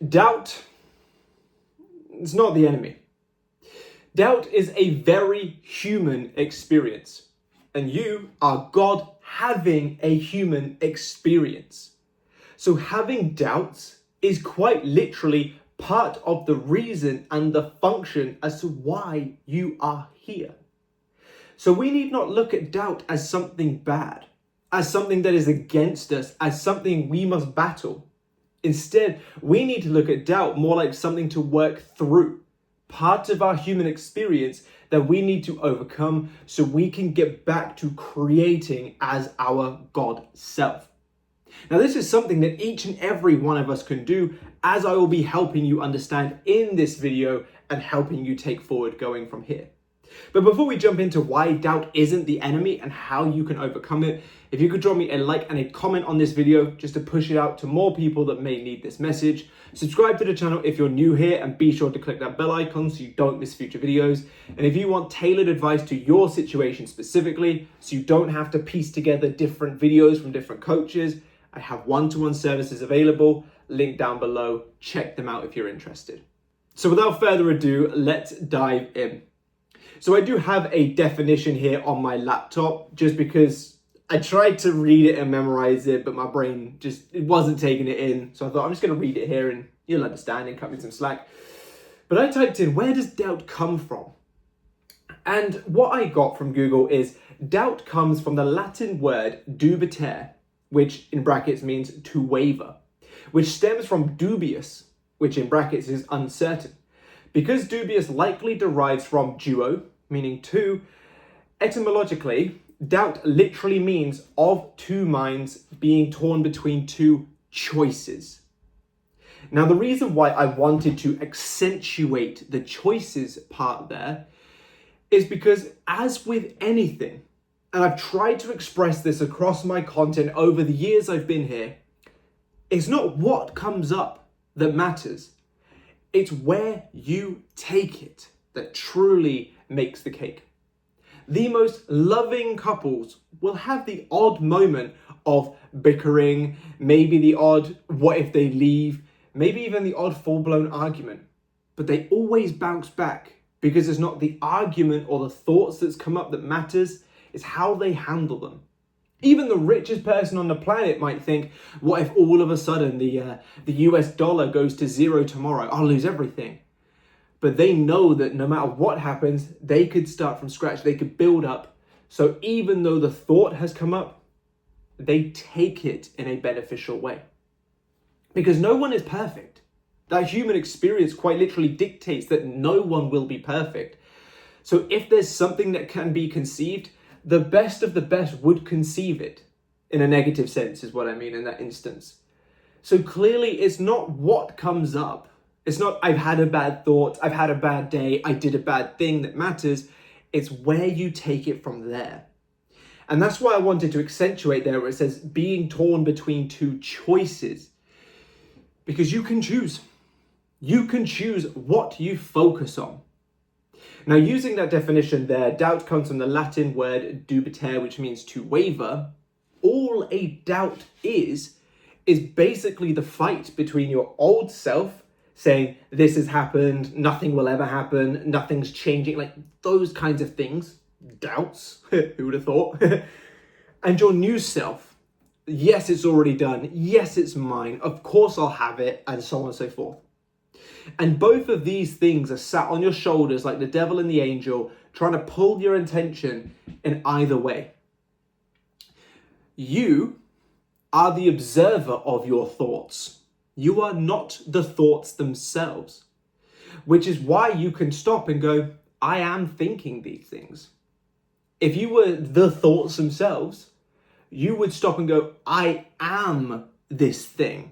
Doubt is not the enemy. Doubt is a very human experience, and you are God having a human experience. So having doubts is quite literally part of the reason and the function as to why you are here. So we need not look at doubt as something bad, as something that is against us, as something we must battle. Instead, we need to look at doubt more like something to work through, part of our human experience that we need to overcome so we can get back to creating as our God self. Now, this is something that each and every one of us can do, as I will be helping you understand in this video and helping you take forward going from here. But before we jump into why doubt isn't the enemy and how you can overcome it, if you could drop me a like and a comment on this video just to push it out to more people that may need this message. Subscribe to the channel if you're new here and be sure to click that bell icon so you don't miss future videos. And if you want tailored advice to your situation specifically, so you don't have to piece together different videos from different coaches, I have one-to-one services available, link down below. Check them out if you're interested. So without further ado, let's dive in. So I do have a definition here on my laptop just because I tried to read it and memorize it, but my brain it wasn't taking it in. So I thought I'm just going to read it here and you'll understand and cut me some slack. But I typed in, where does doubt come from? And what I got from Google is doubt comes from the Latin word dubitare, which in brackets means to waver, which stems from dubious, which in brackets is uncertain. Because dubious likely derives from duo, meaning two, etymologically, doubt literally means of two minds being torn between two choices. Now, the reason why I wanted to accentuate the choices part there is because, as with anything, and I've tried to express this across my content over the years I've been here, it's not what comes up that matters. It's where you take it that truly makes the cake. The most loving couples will have the odd moment of bickering, maybe the odd what if they leave, maybe even the odd full-blown argument. But they always bounce back because it's not the argument or the thoughts that's come up that matters, it's how they handle them. Even the richest person on the planet might think, what if all of a sudden the US dollar goes to zero tomorrow? I'll lose everything. But they know that no matter what happens, they could start from scratch. They could build up. So even though the thought has come up, they take it in a beneficial way. Because no one is perfect. That human experience quite literally dictates that no one will be perfect. So if there's something that can be conceived, the best of the best would conceive it, in a negative sense is what I mean in that instance. So clearly it's not what comes up. It's not I've had a bad thought, I've had a bad day, I did a bad thing that matters. It's where you take it from there. And that's why I wanted to accentuate there where it says being torn between two choices. Because you can choose. You can choose what you focus on. Now, using that definition there, doubt comes from the Latin word dubitare, which means to waver. All a doubt is basically the fight between your old self saying, this has happened, nothing will ever happen, nothing's changing, like those kinds of things, doubts, who would have thought, and your new self. Yes, it's already done. Yes, it's mine. Of course I'll have it, and so on and so forth. And both of these things are sat on your shoulders like the devil and the angel, trying to pull your attention in either way. You are the observer of your thoughts. You are not the thoughts themselves, which is why you can stop and go, I am thinking these things. If you were the thoughts themselves, you would stop and go, I am this thing.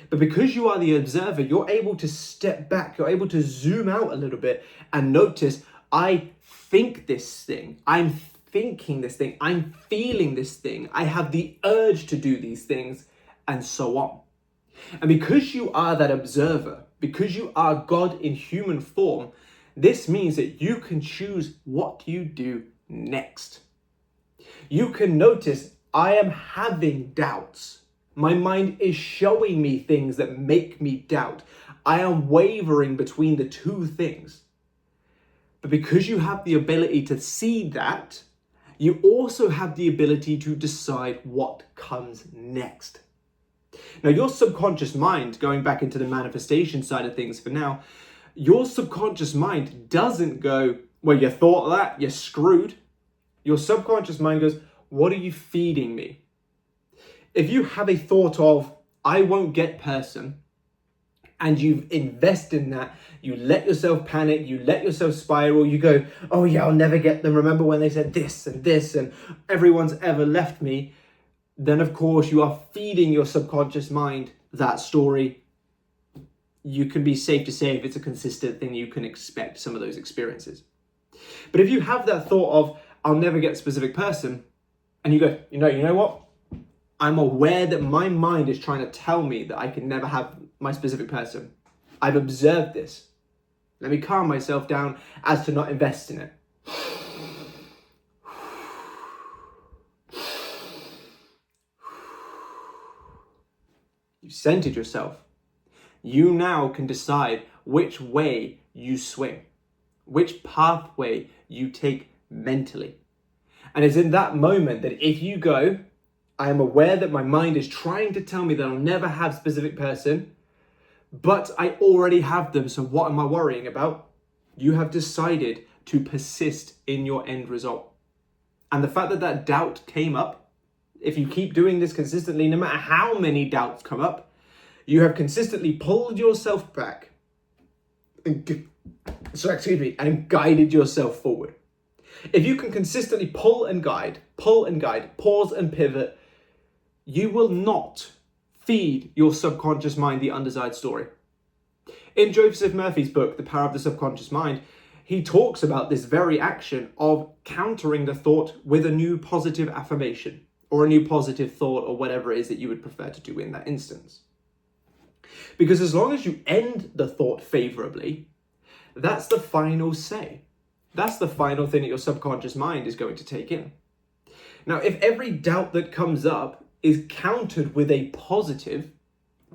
But because you are the observer, you're able to step back, you're able to zoom out a little bit and notice, I think this thing, I'm thinking this thing, I'm feeling this thing, I have the urge to do these things, and so on. And because you are that observer, because you are God in human form, this means that you can choose what you do next. You can notice, I am having doubts. My mind is showing me things that make me doubt. I am wavering between the two things. But because you have the ability to see that, you also have the ability to decide what comes next. Now, your subconscious mind, going back into the manifestation side of things for now, your subconscious mind doesn't go, well, you thought that, you're screwed. Your subconscious mind goes, what are you feeding me? If you have a thought of, I won't get person, and you invest in that, you let yourself panic, you let yourself spiral, you go, oh yeah, I'll never get them. Remember when they said this and everyone's ever left me? Then of course you are feeding your subconscious mind that story. You can be safe to say if it's a consistent thing, you can expect some of those experiences. But if you have that thought of, I'll never get a specific person, and you go, you know what? I'm aware that my mind is trying to tell me that I can never have my specific person. I've observed this. Let me calm myself down as to not invest in it. You centered yourself. You now can decide which way you swing, which pathway you take mentally. And it's in that moment that if you go, I am aware that my mind is trying to tell me that I'll never have a specific person, but I already have them, so what am I worrying about? You have decided to persist in your end result. And the fact that that doubt came up, if you keep doing this consistently, no matter how many doubts come up, you have consistently pulled yourself back and guided yourself forward. If you can consistently pull and guide, pause and pivot, you will not feed your subconscious mind the undesired story. In Joseph Murphy's book, The Power of the Subconscious Mind, he talks about this very action of countering the thought with a new positive affirmation or a new positive thought or whatever it is that you would prefer to do in that instance. Because as long as you end the thought favorably, that's the final say. That's the final thing that your subconscious mind is going to take in. Now, if every doubt that comes up is countered with a positive,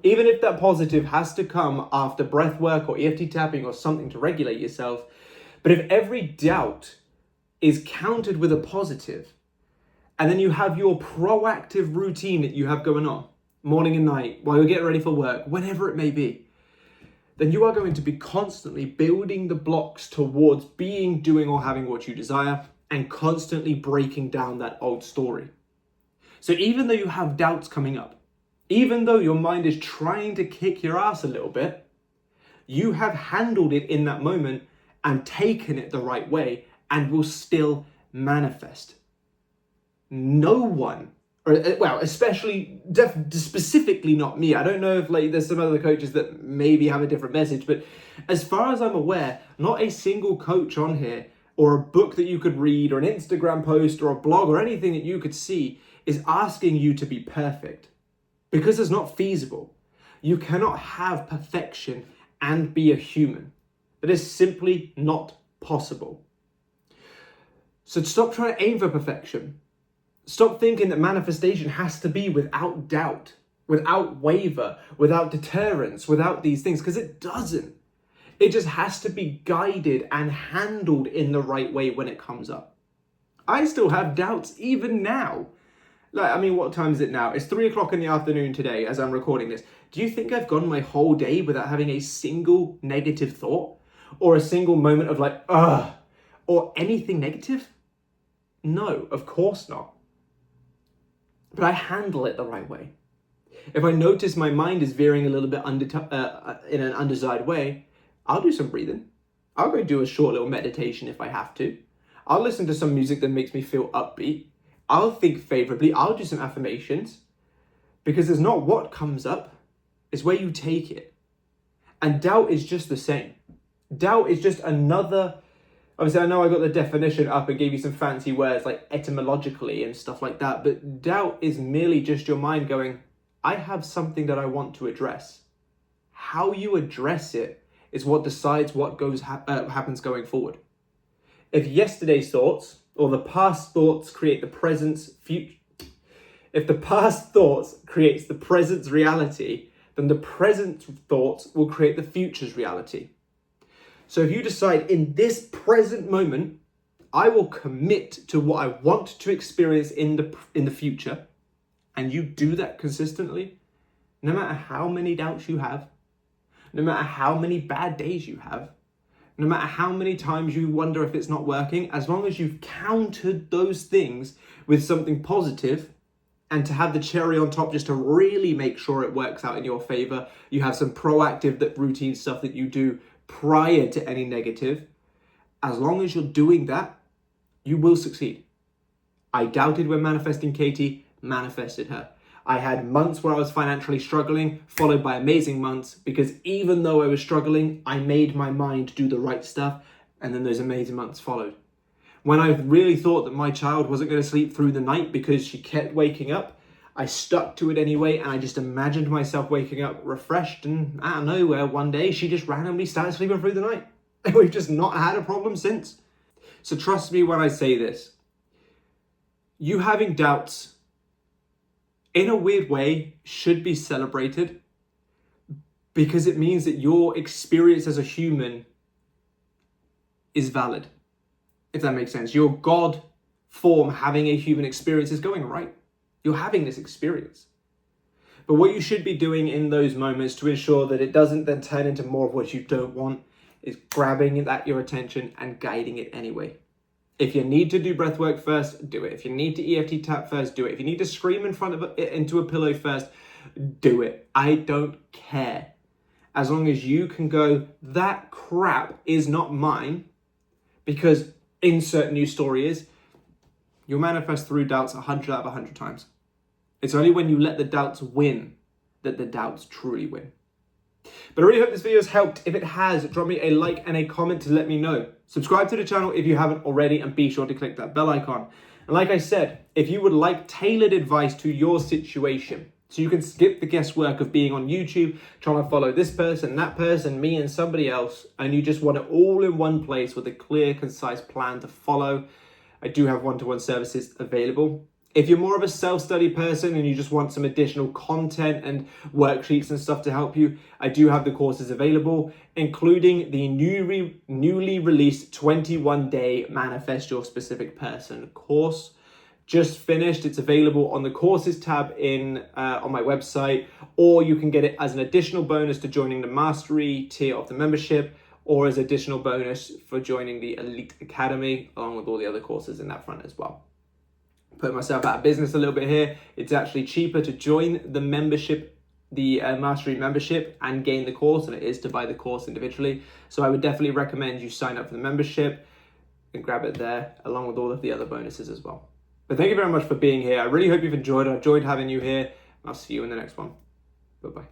even if that positive has to come after breath work or EFT tapping or something to regulate yourself, but if every doubt is countered with a positive, and then you have your proactive routine that you have going on, morning and night, while you're getting ready for work, whatever it may be, then you are going to be constantly building the blocks towards being, doing, or having what you desire, and constantly breaking down that old story. So even though you have doubts coming up, even though your mind is trying to kick your ass a little bit, you have handled it in that moment and taken it the right way and will still manifest. No one, especially specifically not me. I don't know if there's some other coaches that maybe have a different message, but as far as I'm aware, not a single coach on here or a book that you could read or an Instagram post or a blog or anything that you could see is asking you to be perfect, because it's not feasible. You cannot have perfection and be a human. That is simply not possible. So stop trying to aim for perfection. Stop thinking that manifestation has to be without doubt, without waver, without deterrence, without these things, because it doesn't. It just has to be guided and handled in the right way when it comes up. I still have doubts even now. What time is it now? It's 3:00 in the afternoon today as I'm recording this. Do you think I've gone my whole day without having a single negative thought or a single moment of or anything negative? No, of course not. But I handle it the right way. If I notice my mind is veering a little bit in an undesired way, I'll do some breathing. I'll go do a short little meditation if I have to. I'll listen to some music that makes me feel upbeat. I'll think favorably. I'll do some affirmations, because it's not what comes up, it's where you take it. And doubt is just the same. Doubt is just another, obviously I know I got the definition up and gave you some fancy words like etymologically and stuff like that, but doubt is merely just your mind going, I have something that I want to address. How you address it is what decides what happens going forward. If yesterday's thoughts or the past thoughts create the present's future, If the past thoughts creates the present's reality, then the present thoughts will create the future's reality. So if you decide in this present moment, I will commit to what I want to experience in the future, and you do that consistently, no matter how many doubts you have, no matter how many bad days you have, no matter how many times you wonder if it's not working, as long as you've countered those things with something positive, and to have the cherry on top just to really make sure it works out in your favor, you have some proactive routine stuff that you do prior to any negative. As long as you're doing that, you will succeed. I doubted when manifesting Katie, manifested her. I had months where I was financially struggling, followed by amazing months, because even though I was struggling, I made my mind do the right stuff, and then those amazing months followed. When I really thought that my child wasn't going to sleep through the night because she kept waking up, I stuck to it anyway, and I just imagined myself waking up refreshed, and out of nowhere, one day, she just randomly started sleeping through the night. And we've just not had a problem since. So trust me when I say this. You having doubts, in a weird way, should be celebrated, because it means that your experience as a human is valid, if that makes sense. Your God form having a human experience is going right. You're having this experience. But what you should be doing in those moments to ensure that it doesn't then turn into more of what you don't want is grabbing at your attention and guiding it anyway. If you need to do breath work first, do it. If you need to EFT tap first, do it. If you need to scream in front of it into a pillow first, do it. I don't care. As long as you can go, that crap is not mine, because insert new story is, you'll manifest through doubts 100 out of 100 times. It's only when you let the doubts win that the doubts truly win. But I really hope this video has helped. If it has, drop me a like and a comment to let me know. Subscribe to the channel if you haven't already, and be sure to click that bell icon. And like I said, if you would like tailored advice to your situation, so you can skip the guesswork of being on YouTube, trying to follow this person, that person, me and somebody else, and you just want it all in one place with a clear, concise plan to follow, I do have one-to-one services available. If you're more of a self-study person and you just want some additional content and worksheets and stuff to help you, I do have the courses available, including the newly released 21-day Manifest Your Specific Person course. Just finished. It's available on the courses tab on my website, or you can get it as an additional bonus to joining the mastery tier of the membership, or as additional bonus for joining the Elite Academy, along with all the other courses in that front as well. Put myself out of business a little bit here. It's actually cheaper to join the membership, the mastery membership, and gain the course than it is to buy the course individually. So I would definitely recommend you sign up for the membership and grab it there, along with all of the other bonuses as well. But thank you very much for being here. I really hope you've enjoyed it. I enjoyed having you here. I'll see you in the next one. Bye-bye.